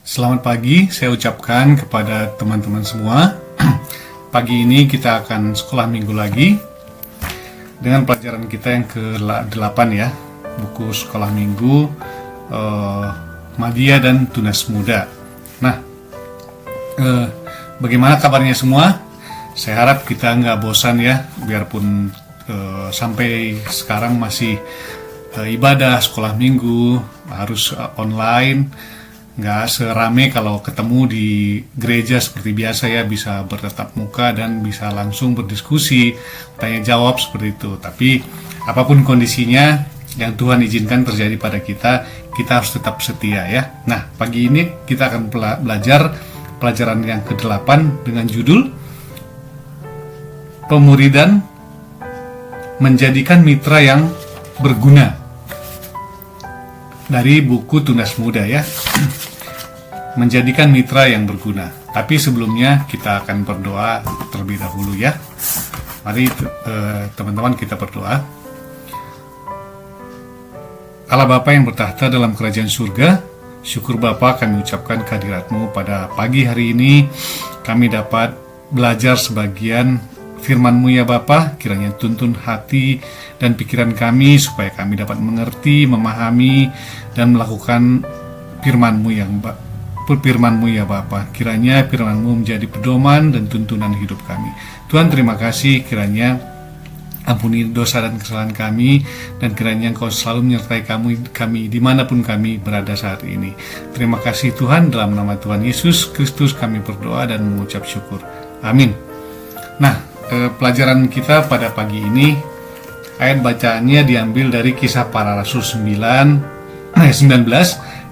Selamat pagi, saya ucapkan kepada teman-teman semua. Pagi ini kita akan sekolah minggu lagi dengan pelajaran kita yang ke-8 ya, buku sekolah minggu Madya dan Tunas Muda. Nah, bagaimana kabarnya semua? Saya harap kita nggak bosan ya, biarpun sampai sekarang masih ibadah sekolah minggu harus online. Nggak serame kalau ketemu di gereja seperti biasa ya, bisa bertatap muka dan bisa langsung berdiskusi, tanya jawab seperti itu. Tapi apapun kondisinya yang Tuhan izinkan terjadi pada kita harus tetap setia ya. Nah, pagi ini kita akan belajar pelajaran yang ke-8 dengan judul Pemuridan Menjadikan Mitra yang Berguna, dari buku Tunas Muda ya. Menjadikan mitra yang berguna. Tapi sebelumnya kita akan berdoa terlebih dahulu ya. Mari teman-teman kita berdoa. Allah Bapa yang bertahta dalam kerajaan surga, syukur Bapa kami ucapkan kehadirat-Mu pada pagi hari ini. Kami dapat belajar sebagian firman-Mu ya Bapa, kiranya tuntun hati dan pikiran kami supaya kami dapat mengerti, memahami, dan melakukan firman-Mu ya Bapa. Kiranya firman-Mu menjadi pedoman dan tuntunan hidup kami. Tuhan, terima kasih, kiranya ampuni dosa dan kesalahan kami, dan kiranya Engkau selalu menyertai kami dimanapun kami berada saat ini. Terima kasih Tuhan, dalam nama Tuhan Yesus Kristus kami berdoa dan mengucap syukur. Amin. Nah, pelajaran kita pada pagi ini, ayat bacaannya diambil dari Kisah Para Rasul 19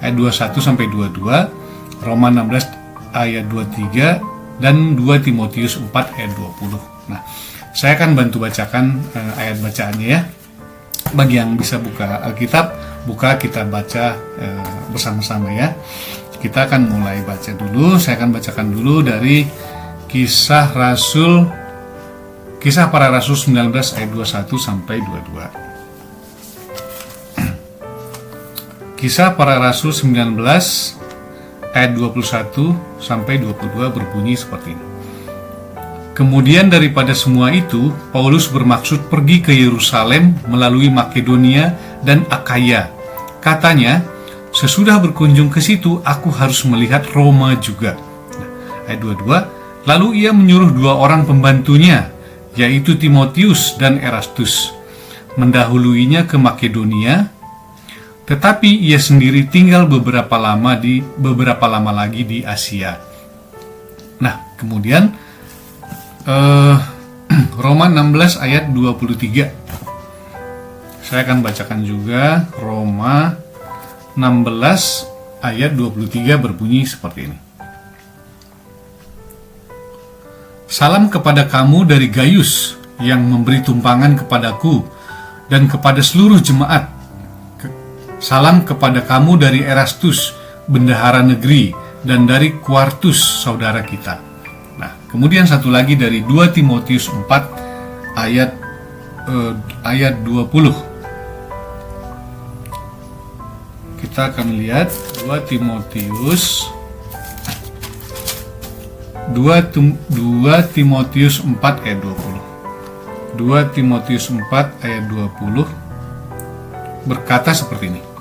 ayat 21 sampai 22, Roma 16 ayat 23, dan 2 Timotius 4 ayat 20. Nah, saya akan bantu bacakan ayat bacaannya ya. Bagi yang bisa buka Alkitab, kita baca bersama-sama ya. Kita akan mulai baca dulu. Saya akan bacakan dulu dari Kisah Para Rasul 19 ayat 21 sampai 22. Kisah Para Rasul 19 ayat 21 sampai 22 berbunyi seperti ini. Kemudian daripada semua itu, Paulus bermaksud pergi ke Yerusalem melalui Makedonia dan Akaya. Katanya, sesudah berkunjung ke situ, aku harus melihat Roma juga. Ayat 22, lalu ia menyuruh 2 orang pembantunya, yaitu Timotius dan Erastus, mendahuluinya ke Makedonia, tetapi ia sendiri tinggal beberapa lama lagi di Asia. Nah, kemudian Roma 16 ayat 23. Saya akan bacakan juga. Roma 16 ayat 23 berbunyi seperti ini. Salam kepada kamu dari Gaius yang memberi tumpangan kepadaku dan kepada seluruh jemaat. Salam kepada kamu dari Erastus, bendahara negeri, dan dari Quartus, saudara kita. Nah, kemudian satu lagi dari 2 Timotius 4 ayat 20. Kita akan lihat 2 Timotius 4 ayat 20. 2 Timotius 4 ayat 20 berkata seperti ini.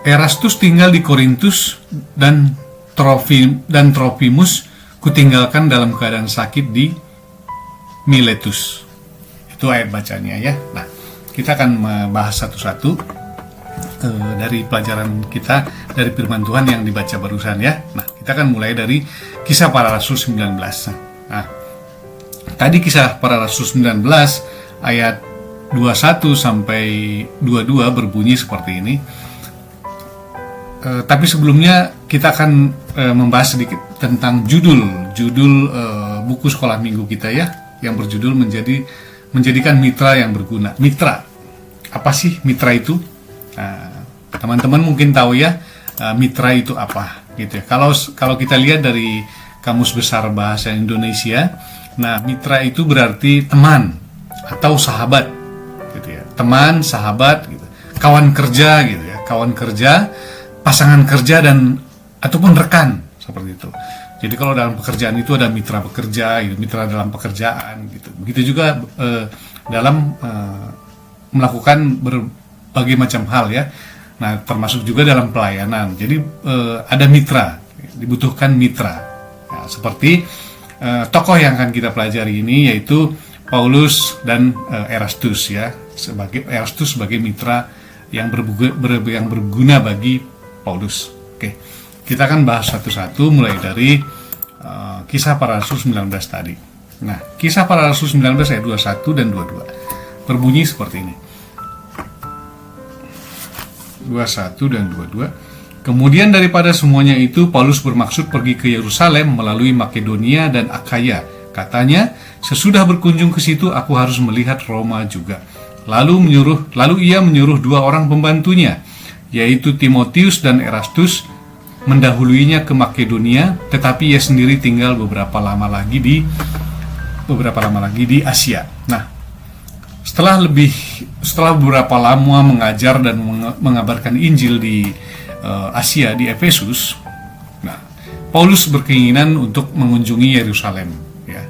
Erastus tinggal di Korintus dan Trofimus kutinggalkan dalam keadaan sakit di Miletus. Itu ayat bacanya ya. Nah, kita akan membahas satu-satu dari pelajaran kita dari firman Tuhan yang dibaca barusan ya. Nah, kita akan mulai dari Kisah Para Rasul 19. Nah, tadi Kisah Para Rasul 19 ayat 21 sampai 22 berbunyi seperti ini. Tapi sebelumnya kita akan membahas sedikit tentang judul buku sekolah minggu kita ya, yang berjudul menjadikan mitra yang berguna. Mitra, apa sih mitra itu? Teman-teman mungkin tahu ya, mitra itu apa gitu ya. Kalau kita lihat dari Kamus Besar Bahasa Indonesia, nah mitra itu berarti teman atau sahabat gitu ya. Teman, sahabat gitu. Kawan kerja gitu ya. kawan kerja, pasangan kerja, dan ataupun rekan seperti itu. Jadi kalau dalam pekerjaan itu ada mitra bekerja, mitra dalam pekerjaan gitu. Begitu juga dalam melakukan berbagai macam hal ya. Nah, termasuk juga dalam pelayanan. Jadi ada mitra, dibutuhkan mitra. Nah, seperti tokoh yang akan kita pelajari ini yaitu Paulus dan Erastus ya. Erastus sebagai mitra yang berguna bagi Paulus. Oke. Kita akan bahas satu-satu mulai dari Kisah Para Rasul 19 tadi. Nah, Kisah Para Rasul 19 ayat 21 dan 22 berbunyi seperti ini. 21 dan 22. Kemudian daripada semuanya itu, Paulus bermaksud pergi ke Yerusalem melalui Makedonia dan Akhaya. Katanya, sesudah berkunjung ke situ aku harus melihat Roma juga. Lalu ia menyuruh 2 orang pembantunya, yaitu Timotius dan Erastus, mendahuluinya ke Makedonia, tetapi ia sendiri tinggal beberapa lama lagi di Asia. Nah, setelah beberapa lama mengajar dan mengabarkan Injil di Asia, di Efesus, nah, Paulus berkeinginan untuk mengunjungi Yerusalem. Ya.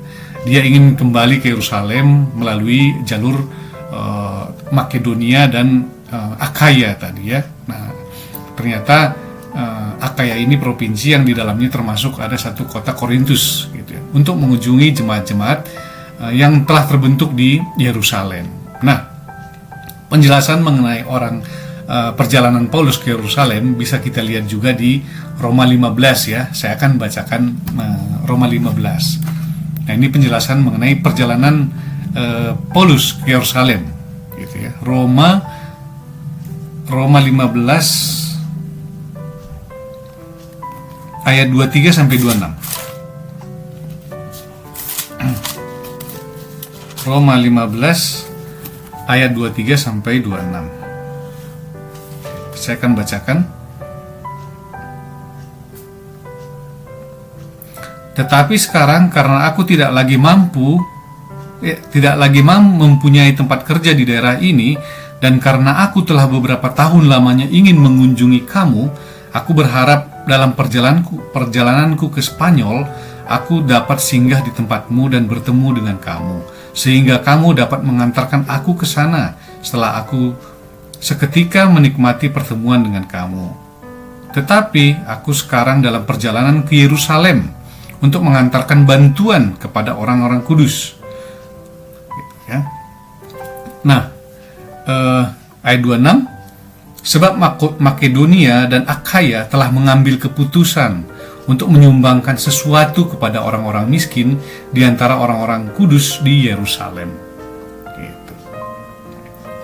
Dia ingin kembali ke Yerusalem melalui jalur Makedonia dan Akhaya tadi ya. Nah, ternyata Akhaya ini provinsi yang di dalamnya termasuk ada satu kota Korintus gitu ya, untuk mengunjungi jemaat-jemaat yang telah terbentuk di Yerusalem. Nah, penjelasan mengenai perjalanan Paulus ke Yerusalem bisa kita lihat juga di Roma 15 ya. Saya akan bacakan Roma 15. Nah, ini penjelasan mengenai perjalanan Paulus ke Yerusalem gitu ya. Roma 15 ayat 23 sampai 26. Roma 15 ayat 23 sampai 26. Saya akan bacakan. Tetapi sekarang karena aku tidak lagi mempunyai tempat kerja di daerah ini, dan karena aku telah beberapa tahun lamanya ingin mengunjungi kamu, aku berharap dalam perjalananku ke Spanyol, aku dapat singgah di tempatmu dan bertemu dengan kamu, sehingga kamu dapat mengantarkan aku ke sana setelah aku seketika menikmati pertemuan dengan kamu. Tetapi aku sekarang dalam perjalanan ke Yerusalem untuk mengantarkan bantuan kepada orang-orang kudus. Ya. Nah, ayat 26. Sebab Makedonia dan Akhaya telah mengambil keputusan untuk menyumbangkan sesuatu kepada orang-orang miskin di antara orang-orang kudus di Yerusalem. Gitu.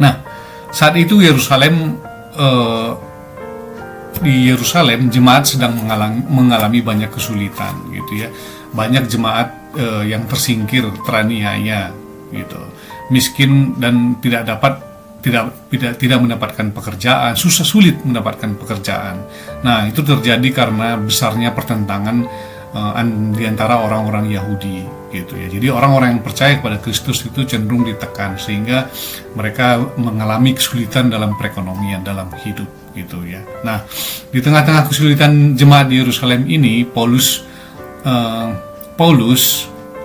Nah, saat itu di Yerusalem jemaat sedang mengalami banyak kesulitan, gitu ya. Banyak jemaat yang tersingkir, teraniaya, gitu, miskin dan tidak mendapatkan pekerjaan, sulit mendapatkan pekerjaan. Nah, itu terjadi karena besarnya pertentangan di antara orang-orang Yahudi, gitu ya. Jadi orang-orang yang percaya kepada Kristus itu cenderung ditekan, sehingga mereka mengalami kesulitan dalam perekonomian, dalam hidup, gitu ya. Nah, di tengah-tengah kesulitan jemaat di Yerusalem ini, Paulus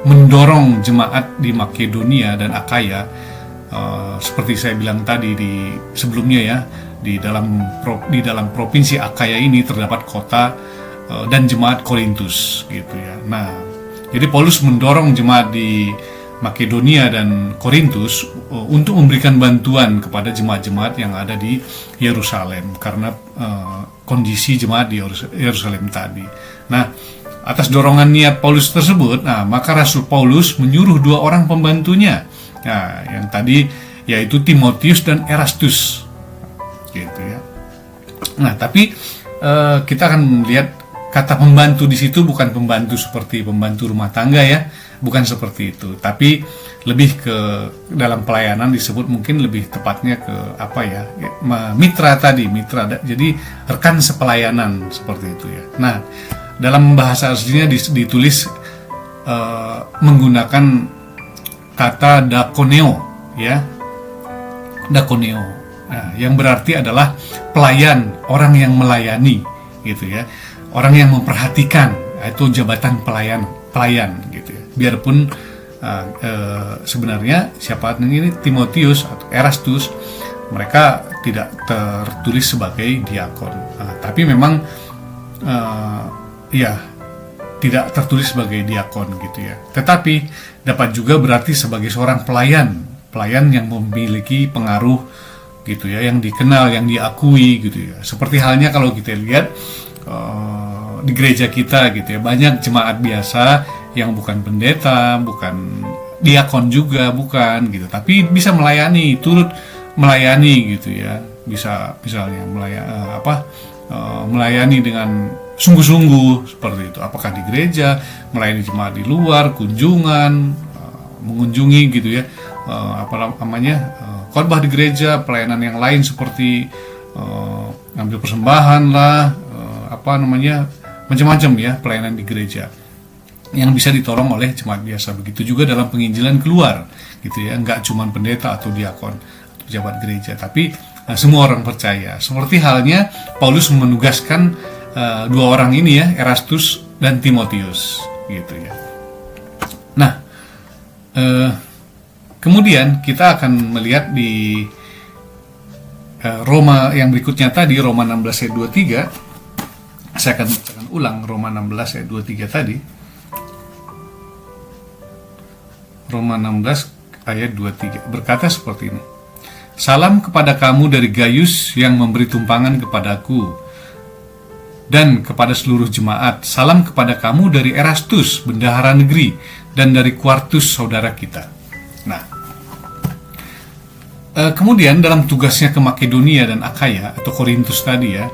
mendorong jemaat di Makedonia dan Akhaya. Seperti saya bilang tadi sebelumnya ya, di dalam provinsi Akhaya ini terdapat kota dan jemaat Korintus, gitu ya. Nah, jadi Paulus mendorong jemaat di Makedonia dan Korintus untuk memberikan bantuan kepada jemaat-jemaat yang ada di Yerusalem karena kondisi jemaat di Yerusalem tadi. Nah, atas dorongan niat Paulus tersebut, maka Rasul Paulus menyuruh 2 orang pembantunya. Nah, yang tadi yaitu Timotius dan Erastus, gitu ya. Nah, tapi kita akan melihat kata pembantu di situ bukan pembantu seperti pembantu rumah tangga ya, bukan seperti itu. Tapi lebih ke dalam pelayanan disebut mungkin lebih tepatnya ke mitra tadi, jadi rekan sepelayanan seperti itu ya. Nah, dalam bahasa aslinya ditulis menggunakan kata dakoneo ya, dakoneo. Nah, yang berarti adalah pelayan, orang yang melayani, gitu ya, orang yang memperhatikan, itu jabatan pelayan, gitu ya. Biarpun sebenarnya siapa ini Timotius atau Erastus, mereka tidak tertulis sebagai diakon, tapi memang ya tidak tertulis sebagai diakon gitu ya. Tetapi dapat juga berarti sebagai seorang pelayan yang memiliki pengaruh gitu ya, yang dikenal, yang diakui gitu ya. Seperti halnya kalau kita lihat di gereja kita gitu ya, banyak jemaat biasa yang bukan pendeta, bukan diakon juga, bukan gitu, tapi bisa melayani, turut melayani gitu ya, bisa misalnya melayani dengan sungguh-sungguh seperti itu, apakah di gereja, melayani jemaat di luar, kunjungan, mengunjungi gitu ya, khotbah di gereja, pelayanan yang lain seperti ngambil persembahan lah, macam-macam ya pelayanan di gereja yang bisa ditolong oleh jemaat biasa. Begitu juga dalam penginjilan keluar gitu ya, nggak cuma pendeta atau diakon atau pejabat gereja, tapi semua orang percaya. Seperti halnya Paulus menugaskan dua orang ini ya, Erastus dan Timotius gitu ya. Nah, kemudian kita akan melihat di Roma yang berikutnya tadi, Roma 16 ayat 23. Saya akan bacakan ulang Roma 16 ayat 23 tadi. Roma 16 ayat 23 berkata seperti ini. Salam kepada kamu dari Gaius yang memberi tumpangan kepadaku, dan kepada seluruh jemaat. Salam kepada kamu dari Erastus, bendahara negeri, dan dari Quartus, saudara kita. Nah, kemudian dalam tugasnya ke Makedonia dan Akaya atau Korintus tadi ya,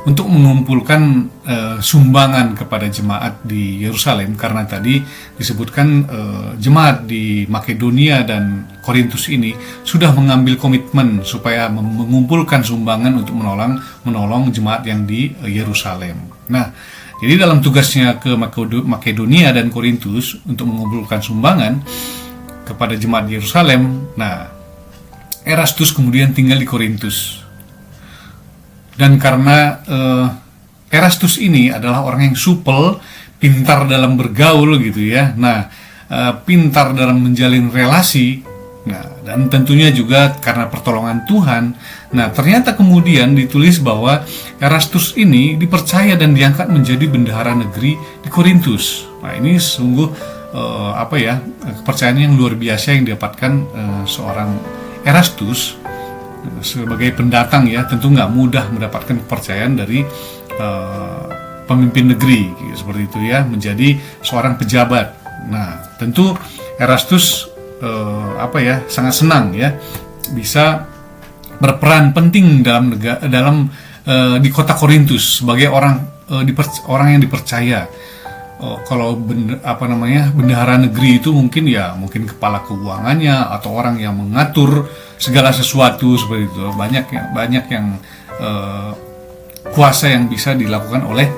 untuk mengumpulkan sumbangan kepada jemaat di Yerusalem, karena tadi disebutkan jemaat di Makedonia dan Korintus ini sudah mengambil komitmen supaya mengumpulkan sumbangan untuk menolong jemaat yang di Yerusalem. Nah, jadi dalam tugasnya ke Makedonia dan Korintus untuk mengumpulkan sumbangan kepada jemaat di Yerusalem, nah Erastus kemudian tinggal di Korintus. Dan karena Erastus ini adalah orang yang supel, pintar dalam bergaul gitu ya. Nah, pintar dalam menjalin relasi. Nah, dan tentunya juga karena pertolongan Tuhan. Nah, ternyata kemudian ditulis bahwa Erastus ini dipercaya dan diangkat menjadi bendahara negeri di Korintus. Nah, ini sungguh kepercayaan yang luar biasa yang didapatkan seorang Erastus sebagai pendatang ya. Tentu nggak mudah mendapatkan kepercayaan dari pemimpin negeri seperti itu ya, menjadi seorang pejabat. Nah, tentu Erastus sangat senang ya bisa berperan penting dalam di kota Korintus sebagai orang yang dipercaya. Kalau bendahara negeri itu mungkin kepala keuangannya atau orang yang mengatur segala sesuatu seperti itu. Banyak yang kuasa yang bisa dilakukan oleh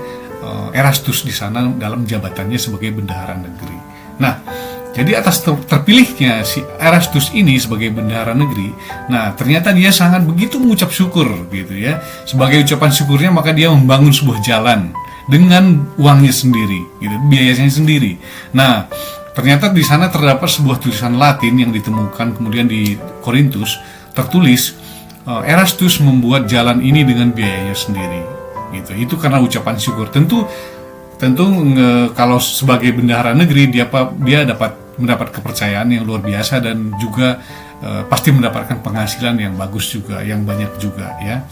Erastus di sana dalam jabatannya sebagai bendahara negeri. Nah, jadi atas terpilihnya si Erastus ini sebagai bendahara negeri, nah ternyata dia sangat begitu mengucap syukur gitu ya. Sebagai ucapan syukurnya maka dia membangun sebuah jalan dengan uangnya sendiri, gitu, biayanya sendiri. Nah, ternyata di sana terdapat sebuah tulisan Latin yang ditemukan kemudian di Korintus, tertulis Erastus membuat jalan ini dengan biayanya sendiri. Gitu. Itu karena ucapan syukur. Tentu kalau sebagai bendahara negeri dia dapat mendapat kepercayaan yang luar biasa dan juga pasti mendapatkan penghasilan yang bagus juga, yang banyak juga ya.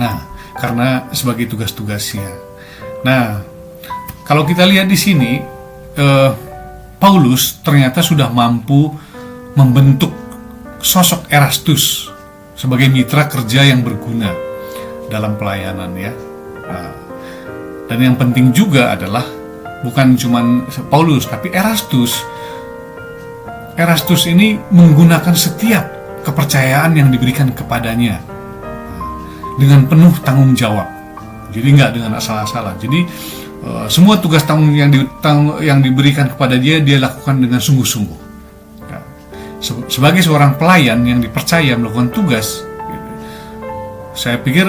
Nah, karena sebagai tugas-tugasnya. Nah, kalau kita lihat di sini, Paulus ternyata sudah mampu membentuk sosok Erastus sebagai mitra kerja yang berguna dalam pelayanan ya. Nah, dan yang penting juga adalah bukan cuma Paulus, tapi Erastus. Erastus ini menggunakan setiap kepercayaan yang diberikan kepadanya dengan penuh tanggung jawab. Jadi nggak dengan asal-asalan. Jadi semua tugas tanggung yang diberikan kepada dia lakukan dengan sungguh-sungguh. Ya. Sebagai seorang pelayan yang dipercaya melakukan tugas, gitu, saya pikir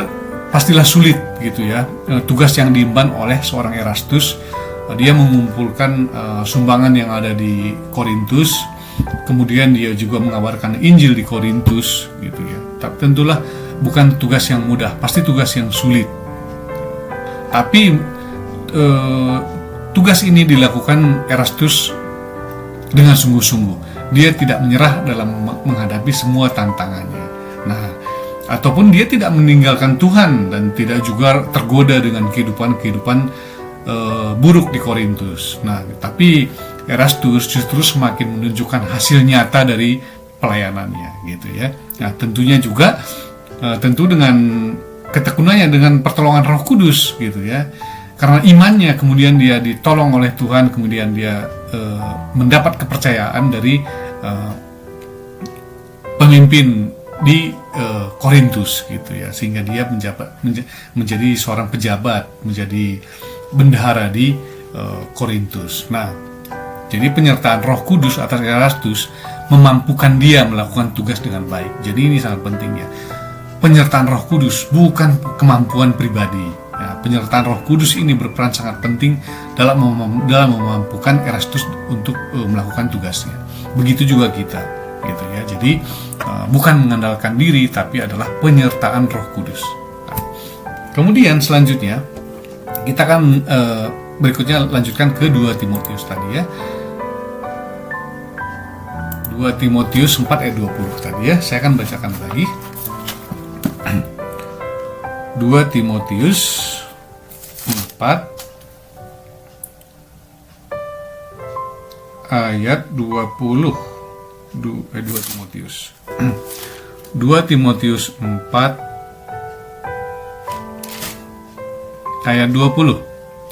pastilah sulit gitu ya. Tugas yang diemban oleh seorang Erastus, dia mengumpulkan sumbangan yang ada di Korintus, kemudian dia juga mengabarkan Injil di Korintus gitu ya. Tapi tentulah bukan tugas yang mudah, pasti tugas yang sulit. Tapi tugas ini dilakukan Erastus dengan sungguh-sungguh. Dia tidak menyerah dalam menghadapi semua tantangannya. Nah, ataupun dia tidak meninggalkan Tuhan dan tidak juga tergoda dengan kehidupan buruk di Korintus. Nah, tapi Erastus justru semakin menunjukkan hasil nyata dari pelayanannya gitu ya. Nah, tentunya juga tentu dengan ketekunannya, dengan pertolongan Roh Kudus gitu ya. Karena imannya kemudian dia ditolong oleh Tuhan, kemudian dia mendapat kepercayaan dari pemimpin di Korintus gitu ya, sehingga dia menjadi seorang pejabat, menjadi bendahara di Korintus. Nah, jadi penyertaan Roh Kudus atas Erastus memampukan dia melakukan tugas dengan baik. Jadi ini sangat penting ya. Penyertaan Roh Kudus bukan kemampuan pribadi. Ya, penyertaan Roh Kudus ini berperan sangat penting dalam memampukan Erastus untuk melakukan tugasnya. Begitu juga kita, gitu ya. Jadi bukan mengandalkan diri, tapi adalah penyertaan Roh Kudus. Nah, kemudian selanjutnya kita akan berikutnya lanjutkan ke 2 Timotius tadi ya. 2 Timotius 4 ayat 20 tadi ya. Saya akan bacakan lagi. 2 Timotius 4 ayat 20. 2 Timotius 2 Timotius 4 ayat 20.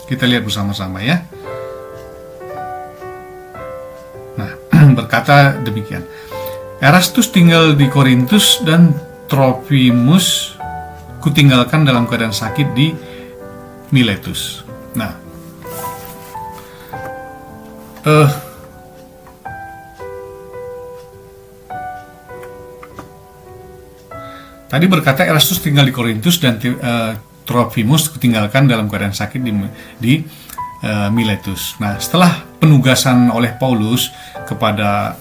Kita lihat bersama-sama ya. Nah, berkata demikian. Erastus tinggal di Korintus dan Trofimus kutinggalkan dalam keadaan sakit di Miletus. Nah, tadi berkata Erastus tinggal di Korintus dan Trofimus kutinggalkan dalam keadaan sakit di Miletus. Nah, setelah penugasan oleh Paulus kepada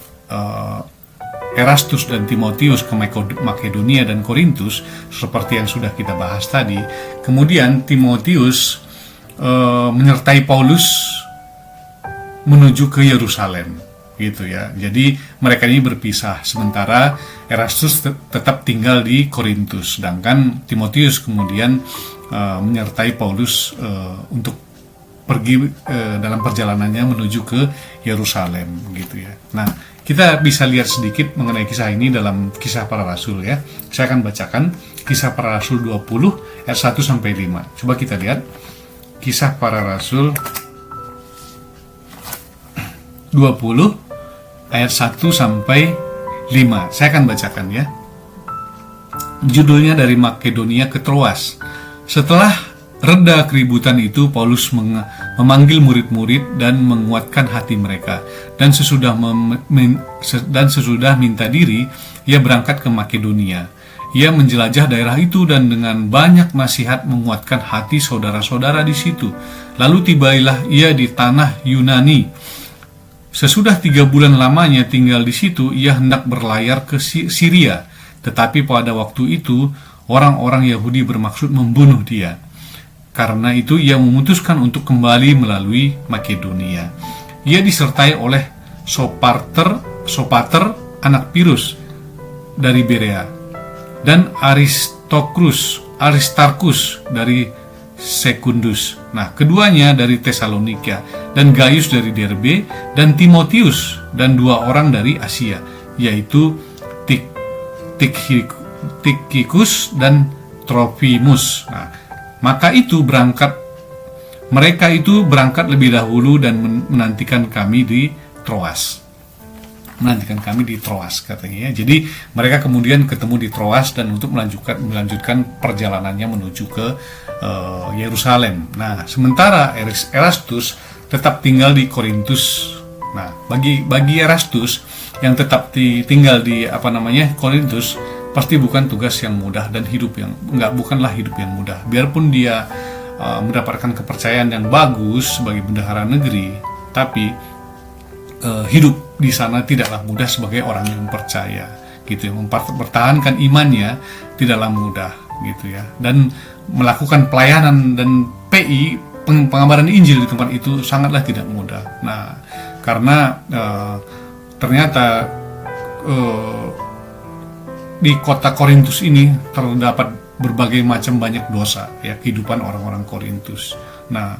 Erastus dan Timotius ke Makedonia dan Korintus, seperti yang sudah kita bahas tadi, kemudian Timotius menyertai Paulus menuju ke Yerusalem, gitu ya. Jadi mereka ini berpisah, sementara Erastus tetap tinggal di Korintus, sedangkan Timotius kemudian menyertai Paulus untuk pergi dalam perjalanannya menuju ke Yerusalem, gitu ya. Nah, kita bisa lihat sedikit mengenai kisah ini dalam Kisah Para Rasul ya. Saya akan bacakan Kisah Para Rasul 20 ayat 1 sampai 5. Coba kita lihat Kisah Para Rasul 20 ayat 1 sampai 5. Saya akan bacakan ya. Judulnya dari Makedonia ke Troas. Setelah reda keributan itu, Paulus memanggil murid-murid dan menguatkan hati mereka. Dan sesudah minta diri, ia berangkat ke Makedonia. Ia menjelajah daerah itu dan dengan banyak nasihat menguatkan hati saudara-saudara di situ. Lalu tibailah ia di tanah Yunani. Sesudah 3 bulan lamanya tinggal di situ, ia hendak berlayar ke Syria. Tetapi pada waktu itu, orang-orang Yahudi bermaksud membunuh dia. Karena itu ia memutuskan untuk kembali melalui Makedonia. Ia disertai oleh Sopater anak Pirus dari Berea, dan Aristarkus dari Sekundus. Nah, keduanya dari Tesalonika, dan Gaius dari Derbe, dan Timotius, dan 2 orang dari Asia, yaitu Tikhikus dan Trofimus. Nah, mereka itu berangkat lebih dahulu dan menantikan kami di Troas. Katanya ya. Jadi mereka kemudian ketemu di Troas dan untuk melanjutkan perjalanannya menuju ke Yerusalem. Nah, sementara Erastus tetap tinggal di Korintus. Nah, bagi Erastus, yang tetap tinggal di Korintus pasti bukan tugas yang mudah dan bukanlah hidup yang mudah. Biarpun dia mendapatkan kepercayaan yang bagus sebagai bendahara negeri, tapi hidup di sana tidaklah mudah sebagai orang yang percaya, gitu ya. Mempertahankan imannya tidaklah mudah, gitu ya. Dan melakukan pelayanan dan PI, pengabaran Injil di tempat itu sangatlah tidak mudah. Nah, karena ternyata di kota Korintus ini terdapat berbagai macam banyak dosa, ya, kehidupan orang-orang Korintus. Nah,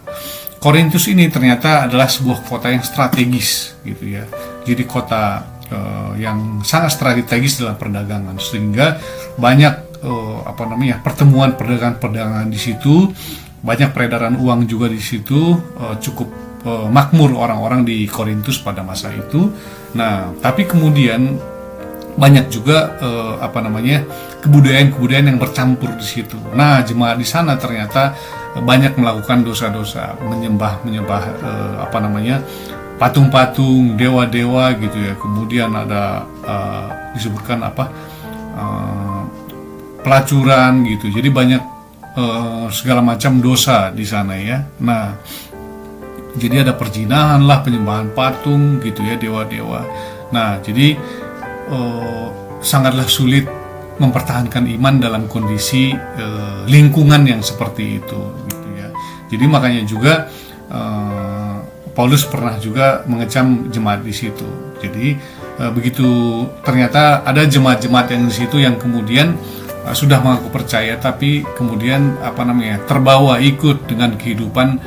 Korintus ini ternyata adalah sebuah kota yang strategis, gitu ya. Jadi kota yang sangat strategis dalam perdagangan, sehingga banyak pertemuan perdagangan di situ, banyak peredaran uang juga di situ, cukup makmur orang-orang di Korintus pada masa itu. Nah, tapi kemudian banyak juga kebudayaan yang bercampur di situ. Nah, jemaat di sana ternyata banyak melakukan dosa-dosa, menyembah patung-patung, dewa-dewa, gitu ya. Kemudian ada disebutkan pelacuran, gitu. Jadi banyak segala macam dosa di sana, ya. Nah, jadi ada perzinahan lah, penyembahan patung, gitu ya, dewa-dewa. Nah, jadi sangatlah sulit mempertahankan iman dalam kondisi lingkungan yang seperti itu, gitu ya. Jadi makanya juga Paulus pernah juga mengecam jemaat di situ. Jadi begitu ternyata ada jemaat-jemaat yang di situ yang kemudian sudah mengaku percaya, tapi kemudian terbawa ikut dengan kehidupan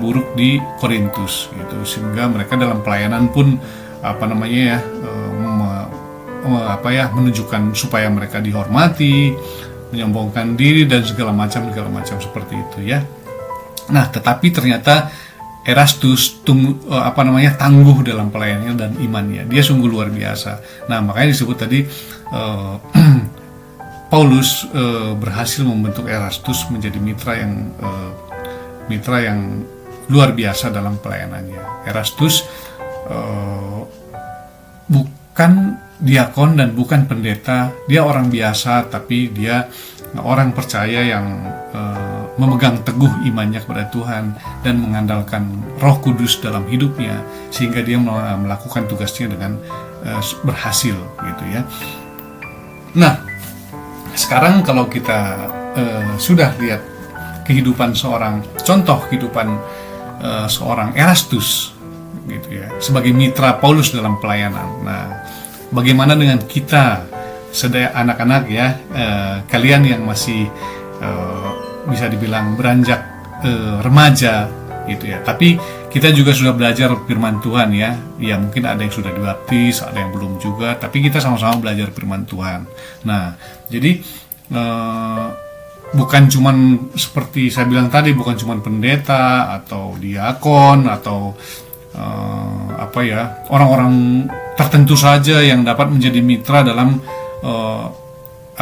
buruk di Korintus, gitu. Sehingga mereka dalam pelayanan pun menunjukkan supaya mereka dihormati, menyombongkan diri dan segala macam seperti itu, ya. Nah, tetapi ternyata Erastus tangguh dalam pelayanannya dan imannya. Dia sungguh luar biasa. Nah, makanya disebut tadi Paulus berhasil membentuk Erastus menjadi mitra yang luar biasa dalam pelayanannya. Erastus bukan diakon dan bukan pendeta, dia orang biasa, tapi dia orang percaya yang memegang teguh imannya kepada Tuhan dan mengandalkan Roh Kudus dalam hidupnya, sehingga dia melakukan tugasnya dengan berhasil, gitu ya. Nah, sekarang kalau kita sudah lihat contoh kehidupan seorang Erastus, gitu ya, sebagai mitra Paulus dalam pelayanan. Nah, bagaimana dengan kita, anak-anak, ya, kalian yang masih bisa dibilang beranjak remaja, gitu ya. Tapi kita juga sudah belajar firman Tuhan, ya. Ya, mungkin ada yang sudah dibaptis, ada yang belum juga, tapi kita sama-sama belajar firman Tuhan. Nah, jadi bukan cuman seperti saya bilang tadi, bukan cuman pendeta atau diakon atau orang-orang tertentu saja yang dapat menjadi mitra dalam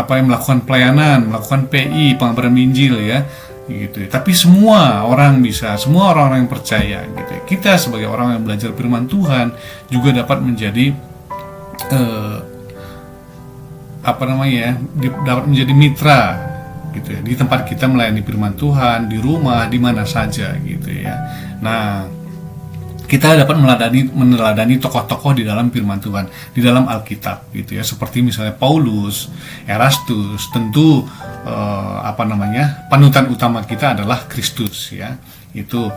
melakukan pelayanan, melakukan PI, pengabaran Injil, ya, gitu. Tapi semua orang bisa, semua orang yang percaya, gitu. Kita sebagai orang yang belajar firman Tuhan juga dapat menjadi dapat menjadi mitra, gitu ya, di tempat kita melayani firman Tuhan, di rumah, di mana saja, gitu ya. Nah, kita dapat meneladani tokoh-tokoh di dalam firman Tuhan, di dalam Alkitab, gitu ya. Seperti misalnya Paulus, Erastus. Tentu panutan utama kita adalah Kristus, ya. Itu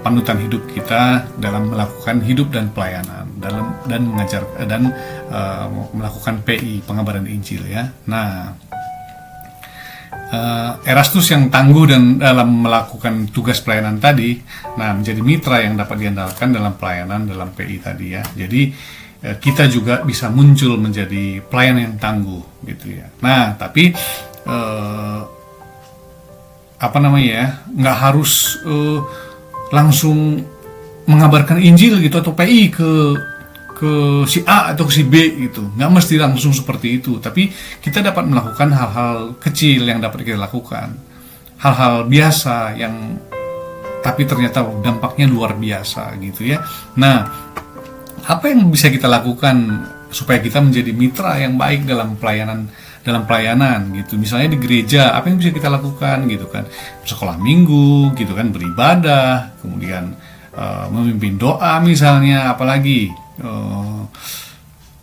panutan hidup kita dalam melakukan hidup dan pelayanan, dan mengajar dan melakukan PI, pengabaran Injil, ya. Nah, Erastus yang tangguh dan dalam melakukan tugas pelayanan tadi, nah, menjadi mitra yang dapat diandalkan dalam pelayanan dalam PI tadi, ya. Jadi kita juga bisa muncul menjadi pelayan yang tangguh, gitu ya. Nah, tapi nggak harus langsung mengabarkan Injil, gitu, atau PI ke si A atau si B, gitu. Nggak mesti langsung seperti itu, tapi kita dapat melakukan hal-hal kecil yang dapat kita lakukan, hal-hal biasa yang tapi ternyata dampaknya luar biasa, gitu ya. Nah, apa yang bisa kita lakukan supaya kita menjadi mitra yang baik dalam pelayanan gitu. Misalnya di gereja, apa yang bisa kita lakukan gitu kan? Sekolah minggu gitu kan, beribadah, kemudian memimpin doa misalnya, apalagi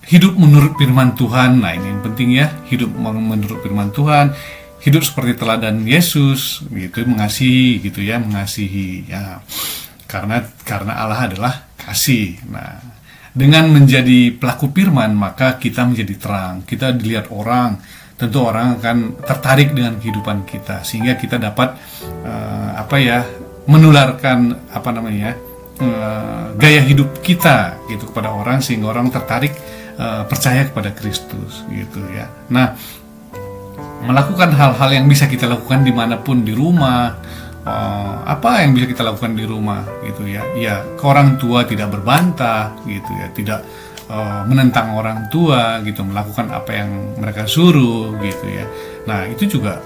hidup menurut firman Tuhan. Nah, ini yang penting ya, hidup menurut firman Tuhan, hidup seperti teladan Yesus gitu, mengasihi gitu ya, mengasihi ya. Karena Allah adalah kasih. Nah, dengan menjadi pelaku firman, maka kita menjadi terang. Kita dilihat orang, tentu orang akan tertarik dengan kehidupan kita, sehingga kita dapat menularkan gaya hidup kita gitu kepada orang, sehingga orang tertarik percaya kepada Kristus gitu ya. Nah, melakukan hal-hal yang bisa kita lakukan dimanapun, di rumah. Apa yang bisa kita lakukan di rumah gitu ya? Ya, ke orang tua tidak berbantah gitu ya, tidak menentang orang tua gitu, melakukan apa yang mereka suruh gitu ya. Nah, itu juga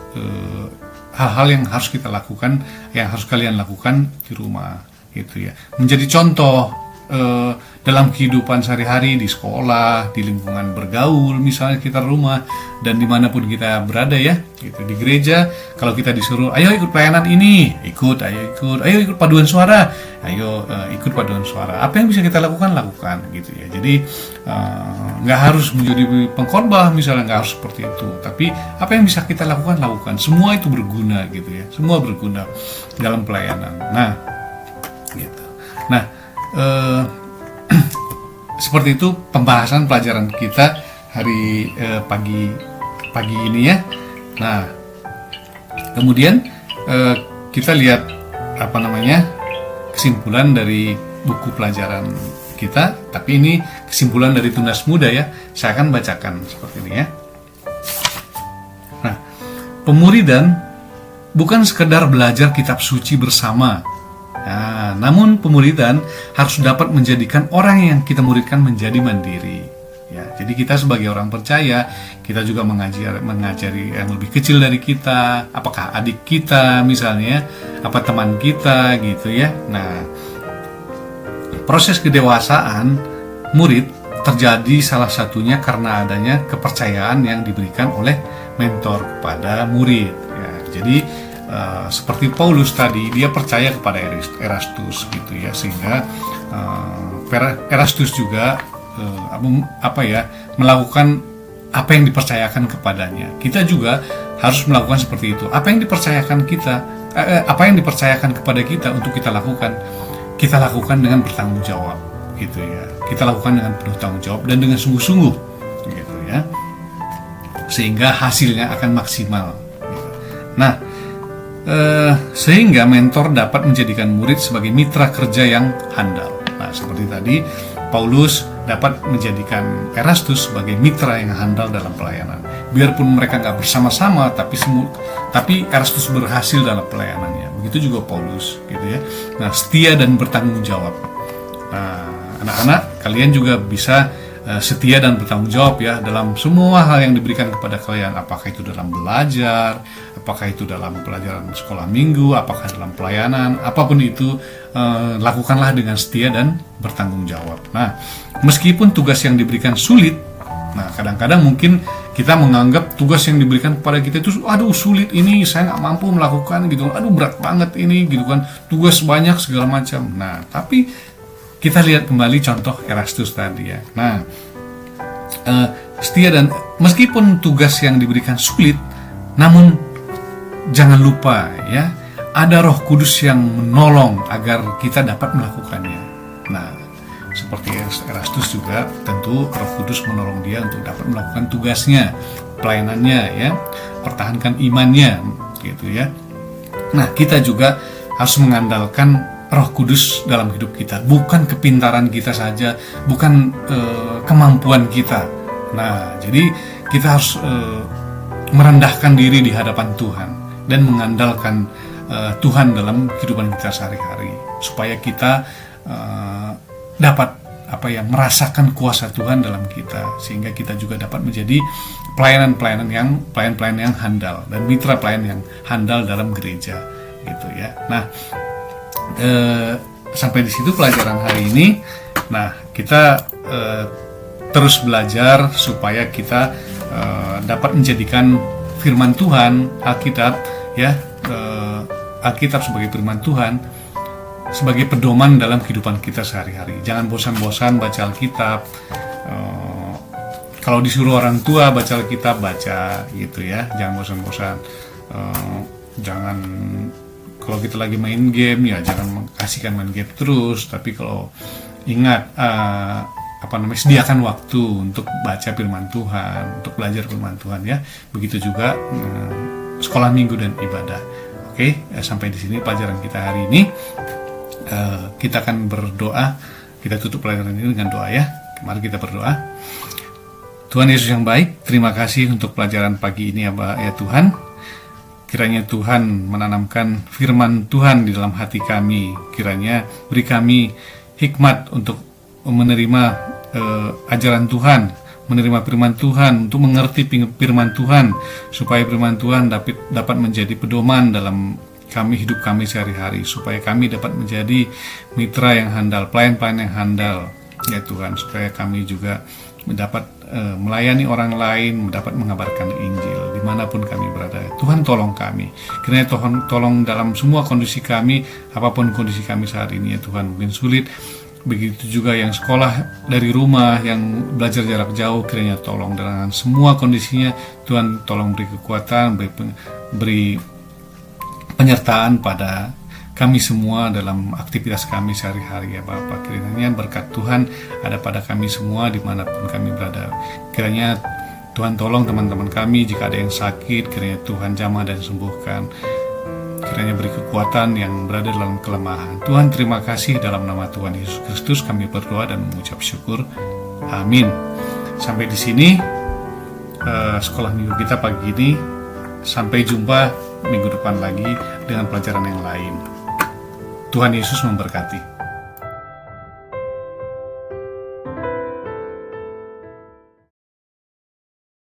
hal-hal yang harus kita lakukan, yang harus kalian lakukan di rumah gitu ya. Menjadi contoh dalam kehidupan sehari-hari, di sekolah, di lingkungan bergaul, misalnya kita rumah, dan dimanapun kita berada ya gitu. Di gereja, kalau kita disuruh ayo ikut pelayanan ini, ayo ikut paduan suara, ikut paduan suara. Apa yang bisa kita lakukan gitu ya. Jadi nggak harus menjadi pengkhotbah misalnya, nggak harus seperti itu, tapi apa yang bisa kita lakukan. Semua itu berguna gitu ya, semua berguna dalam pelayanan. Nah gitu. Nah, seperti itu pembahasan pelajaran kita hari pagi ini ya. Nah, kemudian kita lihat kesimpulan dari buku pelajaran kita, tapi ini kesimpulan dari Tunas Muda ya. Saya akan bacakan seperti ini ya. Nah, pemuridan bukan sekedar belajar kitab suci bersama. Nah, namun pemuridan harus dapat menjadikan orang yang kita muridkan menjadi mandiri. Ya, jadi kita sebagai orang percaya, kita juga mengajari yang lebih kecil dari kita, apakah adik kita misalnya, apa teman kita gitu ya. Nah, proses kedewasaan murid terjadi salah satunya karena adanya kepercayaan yang diberikan oleh mentor kepada murid. Ya, jadi seperti Paulus tadi, dia percaya kepada Erastus gitu ya, sehingga Erastus juga melakukan apa yang dipercayakan kepadanya. Kita juga harus melakukan seperti itu. Apa yang dipercayakan kepada kita untuk kita lakukan dengan bertanggung jawab gitu ya. Kita lakukan dengan penuh tanggung jawab dan dengan sungguh-sungguh gitu ya, sehingga hasilnya akan maksimal gitu. Nah, sehingga mentor dapat menjadikan murid sebagai mitra kerja yang handal. Nah, seperti tadi Paulus dapat menjadikan Erastus sebagai mitra yang handal dalam pelayanan. Biarpun mereka nggak bersama-sama, tapi Erastus berhasil dalam pelayanannya. Begitu juga Paulus, gitu ya. Nah, setia dan bertanggung jawab. Nah, anak-anak, kalian juga bisa setia dan bertanggung jawab ya dalam semua hal yang diberikan kepada kalian, apakah itu dalam belajar, apakah itu dalam pelajaran sekolah minggu, apakah dalam pelayanan, apapun itu, lakukanlah dengan setia dan bertanggung jawab. Nah, meskipun tugas yang diberikan sulit, nah kadang-kadang mungkin kita menganggap tugas yang diberikan kepada kita itu, aduh sulit ini, saya nggak mampu melakukan gitu, aduh berat banget ini gitu kan, tugas banyak segala macam. Nah, tapi kita lihat kembali contoh Erastus tadi ya. Nah, setia dan meskipun tugas yang diberikan sulit, namun jangan lupa ya, ada Roh Kudus yang menolong agar kita dapat melakukannya. Nah, seperti Erastus juga tentu Roh Kudus menolong dia untuk dapat melakukan tugasnya, pelayanannya ya, pertahankan imannya gitu ya. Nah, kita juga harus mengandalkan Roh Kudus dalam hidup kita, bukan kepintaran kita saja, bukan kemampuan kita. Nah, jadi kita harus merendahkan diri di hadapan Tuhan dan mengandalkan Tuhan dalam kehidupan kita sehari-hari, supaya kita dapat merasakan kuasa Tuhan dalam kita, sehingga kita juga dapat menjadi pelayan-pelayan yang handal dan mitra pelayan yang handal dalam gereja, gitu ya. Nah, sampai di situ pelajaran hari ini. Nah, kita terus belajar supaya kita dapat menjadikan firman Tuhan, Alkitab, ya, Alkitab sebagai firman Tuhan sebagai pedoman dalam kehidupan kita sehari-hari. Jangan bosan-bosan baca Alkitab. Kalau disuruh orang tua baca Alkitab, baca gitu ya. Jangan bosan-bosan. Jangan, kalau kita lagi main game ya jangan kasihkan main game terus. Tapi kalau ingat, sediakan waktu untuk baca firman Tuhan, untuk belajar firman Tuhan ya. Begitu juga sekolah minggu dan ibadah. Oke, sampai di sini pelajaran kita hari ini. Kita akan berdoa. Kita tutup pelajaran ini dengan doa ya. Mari kita berdoa. Tuhan Yesus yang baik, terima kasih untuk pelajaran pagi ini ya Tuhan. Kiranya Tuhan menanamkan firman Tuhan di dalam hati kami. Kiranya beri kami hikmat untuk menerima ajaran Tuhan, menerima firman Tuhan, untuk mengerti firman Tuhan, supaya firman Tuhan dapat menjadi pedoman dalam hidup kami sehari-hari, supaya kami dapat menjadi mitra yang handal, pelayan-pelayan yang handal ya Tuhan, supaya kami juga dapat melayani orang lain, dapat mengabarkan Injil dimanapun kami berada. Tuhan tolong kami, kiranya Tuhan tolong dalam semua kondisi kami, apapun kondisi kami saat ini ya Tuhan. Mungkin sulit, begitu juga yang sekolah dari rumah, yang belajar jarak jauh, kiranya tolong dengan semua kondisinya Tuhan. Tolong beri kekuatan, beri penyertaan pada kami semua dalam aktivitas kami sehari-hari ya Bapak. Kiranya berkat Tuhan ada pada kami semua dimanapun kami berada. Kiranya Tuhan tolong teman-teman kami, jika ada yang sakit, kiranya Tuhan jamah dan sembuhkan. Kiranya beri kekuatan yang berada dalam kelemahan. Tuhan, terima kasih, dalam nama Tuhan Yesus Kristus kami berdoa dan mengucap syukur. Amin. Sampai di sini sekolah minggu kita pagi ini. Sampai jumpa minggu depan lagi dengan pelajaran yang lain. Tuhan Yesus memberkati.